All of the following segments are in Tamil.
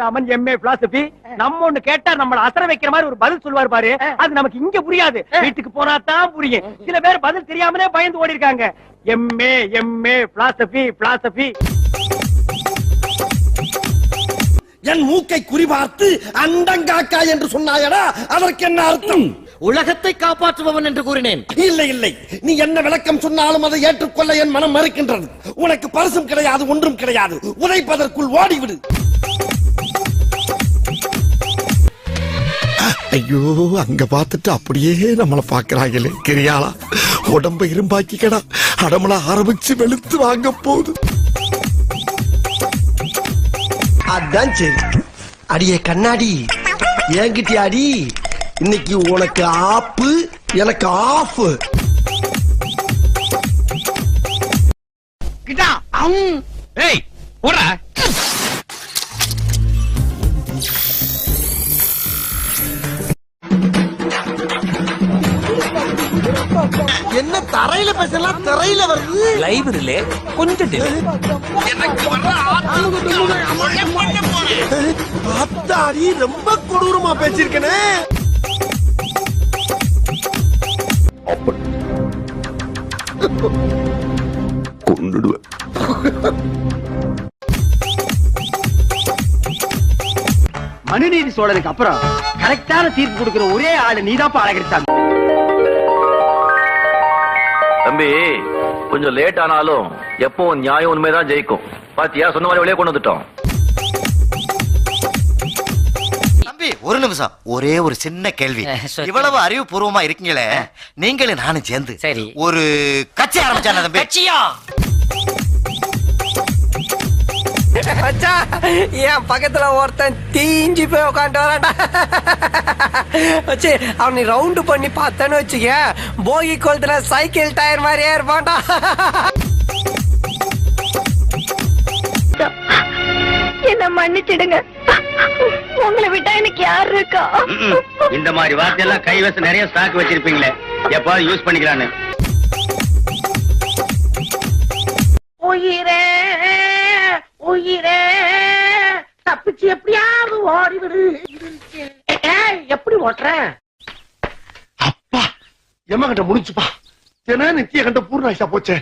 Raman MA philosophy. நம்ம ஒண்ணு கேட்டா நம்மள அசர வைக்கிற மாதிரி ஒரு பதில் சொல்வார் பாரு, அது நமக்கு இங்க புரியாது, வீட்டுக்கு போனா தான் புரியும். சில பேர் பதில் தெரியாமலே பயந்து ஓடி இருக்காங்க. MA MA philosophy philosophy. என் மூக்கை குறிபார்த்து அண்டங்காக்கா என்று சொன்னாயடா, அதற்கு என்ன அர்த்தம்? உலகத்தை காப்பாற்றுபவன் என்று கூறினேன். இல்லை இல்லை, நீ என்ன விளக்கம் சொன்னாலும் அதை ஏற்றுக்கொள்ள என் மனம் மறுக்கின்றது. உனக்கு பரிசும் கிடையாது, ஒன்றும் கிடையாது. உதைப்பதற்குள் ஓடிவிடு. ஐயோ, அங்க பார்த்துட்டு அப்படியே நம்மள பாக்குறாங்களே. கிரியாளா உடம்ப இரும்பாக்கிக்கடா, அடமள ஆரம்பிச்சு வெளுத்து வாங்க போகுது. அதான் சரி. அடியே கண்ணாடி, ஏங்கிட்டி அடி. இன்னைக்கு உனக்கு ஆப்பு, எனக்கு ஆஃப். கிட்டா ஏய் போடா. என்ன தரையில பேசலாம், தரையில வருது. லைப்ரரியில கொஞ்சம் அத்தாடி, ரொம்ப கொடூரமா பேசிருக்கனே. கொன்னுடுவேன். மனுநீதி சோழனுக்கு அப்புறம் கரெக்டான தீர்ப்பு கொடுக்கிற ஒரே ஆளு நீதான் அழகிருச்சாங்க. தம்பி, கொஞ்சம் லேட் ஆனாலும் எப்பவும் நியாயம் உண்மைதான் ஜெயிக்கும். பாத்தியா, சொன்ன மாதிரி வெளியே கொண்டு வந்துட்டோம். தம்பி, ஒரு நிமிஷம், ஒரே ஒரு சின்ன கேள்வி. இவ்வளவு அறிவுபூர்வமா இருக்கீங்களே, நீங்களும் நானும் சேர்ந்து சரி ஒரு கட்சி ஆரம்பிச்சான தம்பி. கட்சியா? என் பக்கத்துல ஒருத்தன் தீஞ்சு போய் உட்காந்து வரான்டா. வச்சு அவனை ரவுண்டு பண்ணி பார்த்தேன்னு வச்சுக்க, போகி கோலத்துல சைக்கிள் டயர் மாதிரியே இருப்பான்டா. என்ன மன்னிச்சிடுங்க, உங்களை விட்டா எனக்கு யாரு இருக்கா? இந்த மாதிரி வார்த்தையெல்லாம் கைவசம் நிறைய ஸ்டாக் வச்சிருப்பீங்களே, எப்பாவது யூஸ் பண்ணிக்கலான்னு. உயிரே உயிரே தப்பிச்சு எப்படியாவது ஓடிவிடு. எப்படி ஓட்டுற? அப்பா, எம்ம கண்ட முடிச்சுப்பா. ஏன்னா நித்திய கண்ட பூர்ணாயிஷா போச்சே.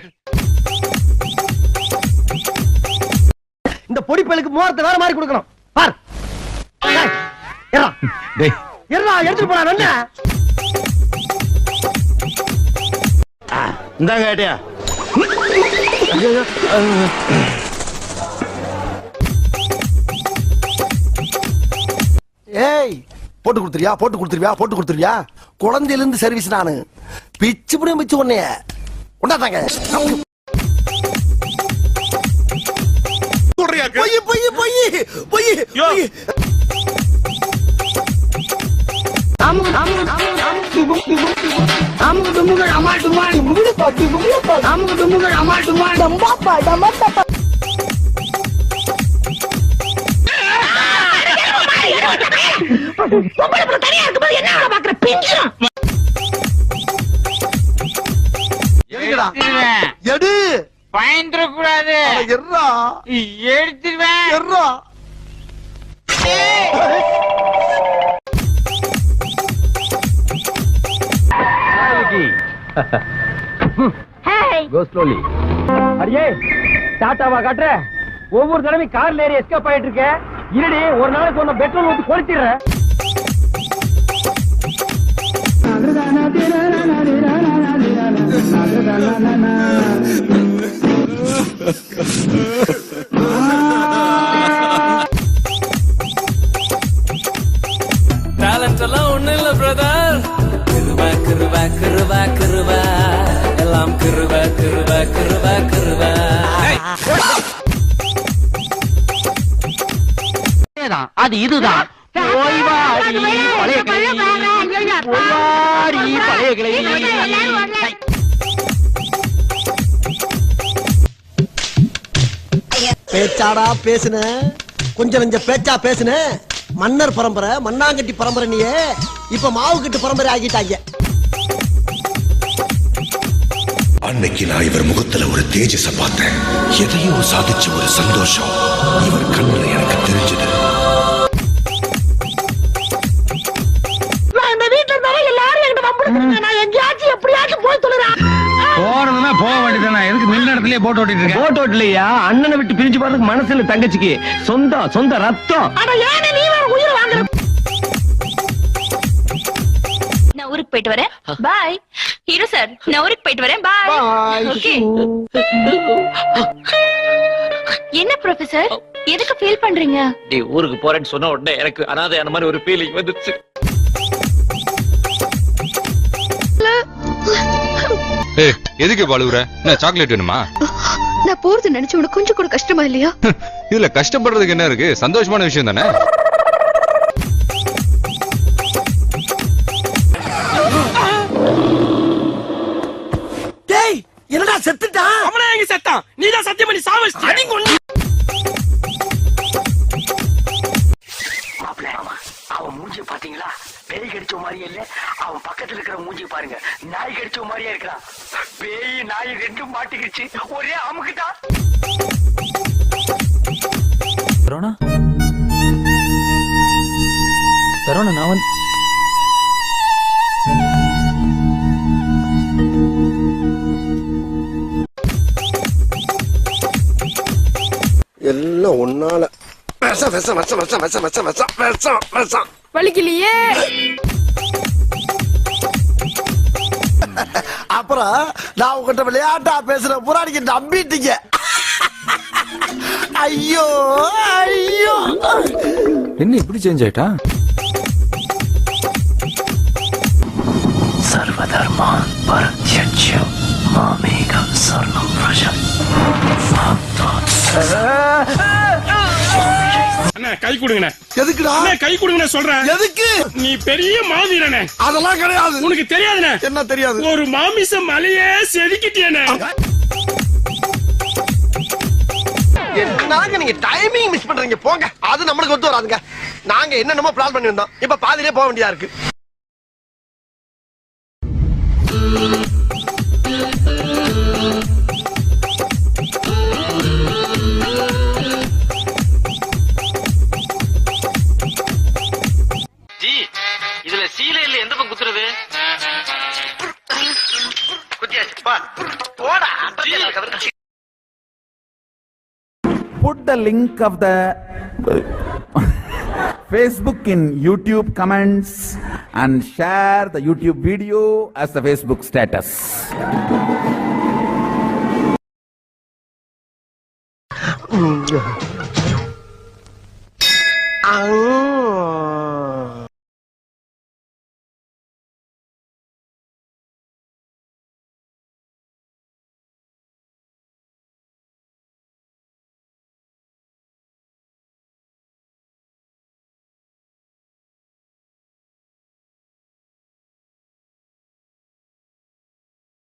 இந்த பொடிப்பலுக்கு முகத்தை வேற மாதிரி கொடுக்கணும். பார், எடுத்துட்டு போனா என்ன? இந்த கேட்டியா? ஏய், போட்டு கொடுத்துருவியா, போட்டு கொடுத்துருவியா, போட்டு கொடுத்துருவியா? குழந்தையில இருந்து சர்வீஸ் நானு. பிச்சு புடியும் பிச்சு உன்னைய உண்டாதாங்க. பொய் பொய் பொய் பொய் பொய். எடு பயந்துடக்கூடாது. எடுத்துருவேன். அடியே டாட்டாவா காட்டுற? ஒவ்வொரு தடவையும் கார்ல ஏறி எஸ்கேப் ஆயிட்டு இருக்க. இருடி, ஒரு நாளைக்கு ஒன்னு பெட்ரோல் ஊத்தி கொளுத்திடுறேன். டேலண்ட் எல்லாம் ஒண்ணு இல்ல பிரதர். கிருபா கிருபா கிருபா கிருபா எல்லாம் கிருபா கிருபா கிருபா கிருபா. அது இதுதான். ஓய்வாடி பழைய கிளை, ஓய்வாடி பழைய கிளை. பேச்சாடா பேசுன, கொஞ்சம் நெஞ்ச பேச்சா பேசுன. மன்னர் பரம்பரை, மண்ணாங்கட்டி பரம்பரை. நீயே இப்ப மாவு கட்டு பரம்பரை ஆகிட்டாங்க. அன்னைக்கு நான் இவர் முகத்துல ஒரு தேஜஸ பார்த்தேன். எதையோ சாதிச்ச ஒரு சந்தோஷம் இவர் கண்ணுல எனக்கு தெரிஞ்சது. போக வேண்டியதானே, எதுக்கு நின்ன இடத்துலயே போட்டு ஓட்டிட்டு இருக்க? போட்டோ இல்லையா, அண்ணனை விட்டு பிரிஞ்சு போறதுக்கு மனசுல தங்கச்சிக்கு சொந்த ரத்தம். நான் ஊருக்கு போயிட்டு வரேன், பாய். ஹீரோ சார், நான் ஊருக்கு போயிட்டு வரேன், பாய். ஓகே. என்ன ப்ரொஃபசர், எதுக்கு ஃபீல் பண்றீங்க? நீ ஊருக்கு போறேன்னு சொன்ன உடனே எனக்கு அனாதையான மாதிரி ஒரு ஃபீலிங் வந்துச்சு. எதுக்கு பாலுற? என்ன சாக்லேட் வேணுமா? நான் போறது நினைச்சு உனக்கு கொஞ்சம் கூட கஷ்டமா இல்லையா? இதுல கஷ்டப்படுறதுக்கு என்ன இருக்கு? சந்தோஷமான விஷயம் தானே. டேய் என்னடா செத்துட்டான்? அவனே எங்க செத்தான்? நீதான் சத்தியம் பண்ணி சாவடிச்சிட்ட. அடிங்க ஒண்ணு. மாப்ள, அவன் மூஞ்சி பாத்தீங்களா? பேய் கடிச்ச மாதிரியே இல்ல, அவன் பக்கத்துல இருக்கிற மூஞ்சி பாருங்க, நாய் கடிச்ச மாதிரியே இருக்கான். பேய் நாய் ரெண்டும் மாட்டிக்கிச்சு, ஒரே அமுக்குதான். சரவணா, சரவணா, நான் வந்து எல்லாம் ஒன்னால விஷம் விஷம் விஷம் விஷம் விஷம் விஷம் விஷம் விஷம் விஷம் வலிக்கலையே. அப்புறம் நான் உங்ககிட்ட விளையாட்டா பேசுற புறாடிக்கு நம்பிட்டீங்க. ஐயோ ஐயோ, என்ன இப்படி சேஞ்ச் ஆயிட்டா? சர்வதர்மா பரத்யட்சம் மாமேகம் சர்வம் ரஜம். கை கொடுங்கண்ணே. எதுக்குடா கை கொடுங்கண்ணே சொல்றேன். எதுக்கு? நீ பெரிய மாவீரனே. அதெல்லாம் கிடையாது. உனக்கு தெரியாதுண்ணே. என்ன தெரியாது? ஒரு மாமிச மலையே செதுக்கிட்டேனே. நாங்க நீங்க டைமிங் மிஸ் பண்றீங்க போங்க. அது நம்மளுக்கு ஒத்து வராதுங்க. நாங்க என்னென்னமோ பிளான் பண்ணி வந்தோம், இப்ப பாதியிலே போக வேண்டியதா இருக்கு. ஜி, இதுல சீலையில எந்த பக்கம் குத்துறது? குத்தியாச்சு பா. போடா. Put the link of the Facebook in YouTube comments and share the YouTube video as the Facebook status. அங்க